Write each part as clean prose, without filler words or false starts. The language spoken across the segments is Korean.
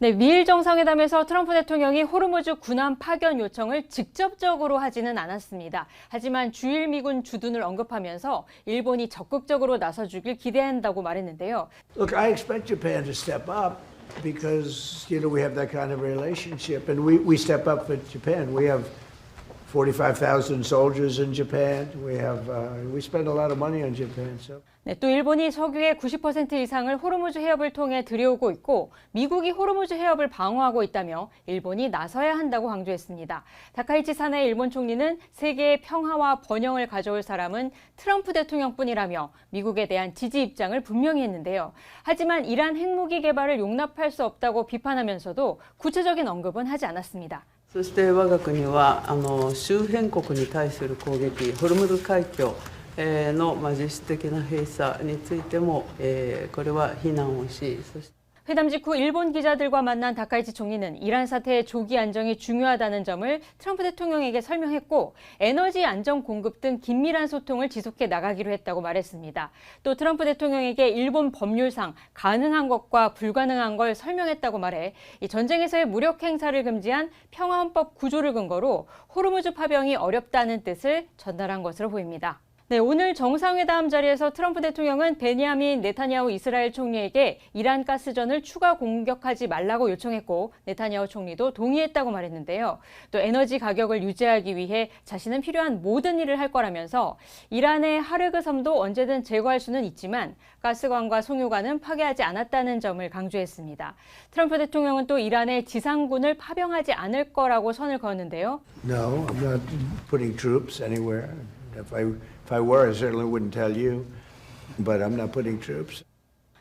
네, 미일 정상회담에서 트럼프 대통령이 호르무즈 군함 파견 요청을 직접적으로 하지는 않았습니다. 하지만 주일 미군 주둔을 언급하면서 일본이 적극적으로 나서주길 기대한다고 말했는데요. Look, I expect Japan to step up because, we have that kind of relationship, and we step up for Japan. We have 45,000 soldiers in Japan. We spend a lot of money on Japan. So. 네, 또 일본이 석유의 90% 이상을 호르무즈 해협을 통해 들여오고 있고 미국이 호르무즈 해협을 방어하고 있다며 일본이 나서야 한다고 강조했습니다. 다카이치 사나이 일본 총리는 세계의 평화와 번영을 가져올 사람은 트럼프 대통령뿐이라며 미국에 대한 지지 입장을 분명히 했는데요. 하지만 이란 핵무기 개발을 용납할 수 없다고 비판하면서도 구체적인 언급은 하지 않았습니다. そして我が国は周辺国に対する攻撃、ホルムズ海峡の実質的な閉鎖についてもこれは非難をし、そして 회담 직후 일본 기자들과 만난 다카이치 총리는 이란 사태의 조기 안정이 중요하다는 점을 트럼프 대통령에게 설명했고 에너지 안정 공급 등 긴밀한 소통을 지속해 나가기로 했다고 말했습니다. 또 트럼프 대통령에게 일본 법률상 가능한 것과 불가능한 걸 설명했다고 말해 이 전쟁에서의 무력 행사를 금지한 평화헌법 구조를 근거로 호르무즈 파병이 어렵다는 뜻을 전달한 것으로 보입니다. 네, 오늘 정상회담 자리에서 트럼프 대통령은 베냐민 네타냐후 이스라엘 총리에게 이란 가스전을 추가 공격하지 말라고 요청했고 네타냐후 총리도 동의했다고 말했는데요. 또 에너지 가격을 유지하기 위해 자신은 필요한 모든 일을 할 거라면서 이란의 하르그 섬도 언제든 제거할 수는 있지만 가스관과 송유관은 파괴하지 않았다는 점을 강조했습니다. 트럼프 대통령은 또 이란의 지상군을 파병하지 않을 거라고 선을 그었는데요. No, I'm not putting troops anywhere. If I were, I certainly wouldn't tell you, but I'm not putting troops.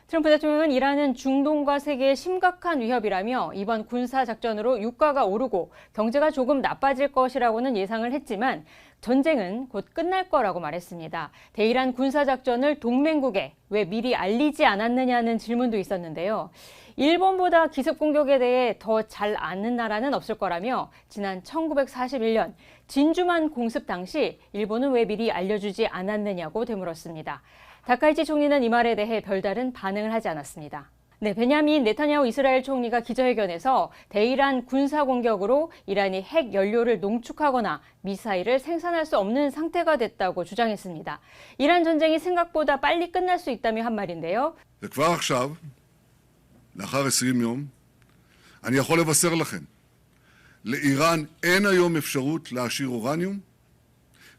트럼프 대통령은 이란은 중동과 세계의 심각한 위협이라며 이번 군사작전으로 유가가 오르고 경제가 조금 나빠질 것이라고는 예상을 했지만 전쟁은 곧 끝날 거라고 말했습니다. 대이란 군사작전을 동맹국에 왜 미리 알리지 않았느냐는 질문도 있었는데요. 일본보다 기습공격에 대해 더 잘 아는 나라는 없을 거라며 지난 1941년 진주만 공습 당시 일본은 왜 미리 알려주지 않았느냐고 되물었습니다. 다카이치 총리는 이 말에 대해 별다른 반응을 하지 않았습니다. 네, 베냐민 네타냐후 이스라엘 총리가 기자회견에서 대이란 군사 공격으로 이란이 핵 연료를 농축하거나 미사일을 생산할 수 없는 상태가 됐다고 주장했습니다. 이란 전쟁이 생각보다 빨리 끝날 수 있다며 한 말인데요. וכבר עכשיו, לאחר 20 יום, אני יכול לבשר לכם, לאיראן אין היום אפשרות להעשיר אורניום,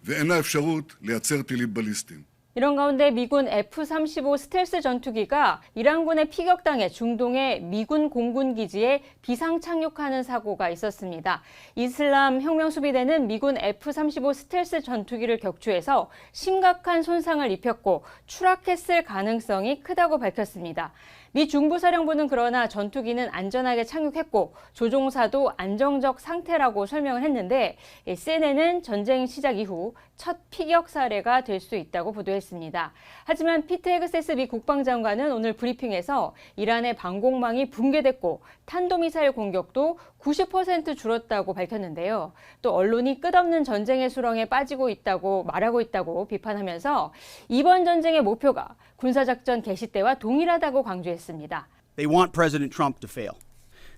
ואין לה אפשרות לייצר טילים בליסטיים. 이런 가운데 미군 F-35 스텔스 전투기가 이란군에 피격당해 중동의 미군 공군기지에 비상 착륙하는 사고가 있었습니다. 이슬람 혁명수비대는 미군 F-35 스텔스 전투기를 격추해서 심각한 손상을 입혔고 추락했을 가능성이 크다고 밝혔습니다. 미 중부사령부는 그러나 전투기는 안전하게 착륙했고 조종사도 안정적 상태라고 설명을 했는데 CNN은 전쟁 시작 이후 첫 피격 사례가 될 수 있다고 보도했습니다. 하지만 피트 헤그세스 미 국방장관은 오늘 브리핑에서 이란의 방공망이 붕괴됐고 탄도미사일 공격도 90% 줄었다고 밝혔는데요. 또 언론이 끝없는 전쟁의 수렁에 빠지고 있다고 말하고 있다고 비판하면서 이번 전쟁의 목표가 군사작전 개시 때와 동일하다고 강조했습니다. They want President Trump to fail.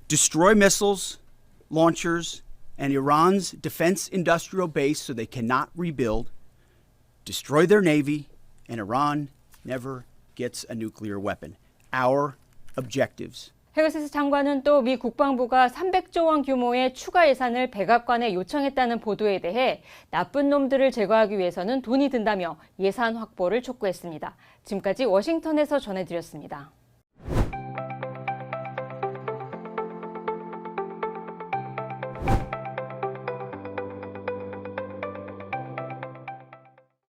Destroy missiles, launchers, and Iran's defense industrial base so they cannot rebuild. Destroy their navy, and Iran never gets a nuclear weapon. Our objectives. 헤그세스 장관은 또 미 국방부가 300조 원 규모의 추가 예산을 백악관에 요청했다는 보도에 대해 나쁜 놈들을 제거하기 위해서는 돈이 든다며 예산 확보를 촉구했습니다. 지금까지 워싱턴에서 전해드렸습니다.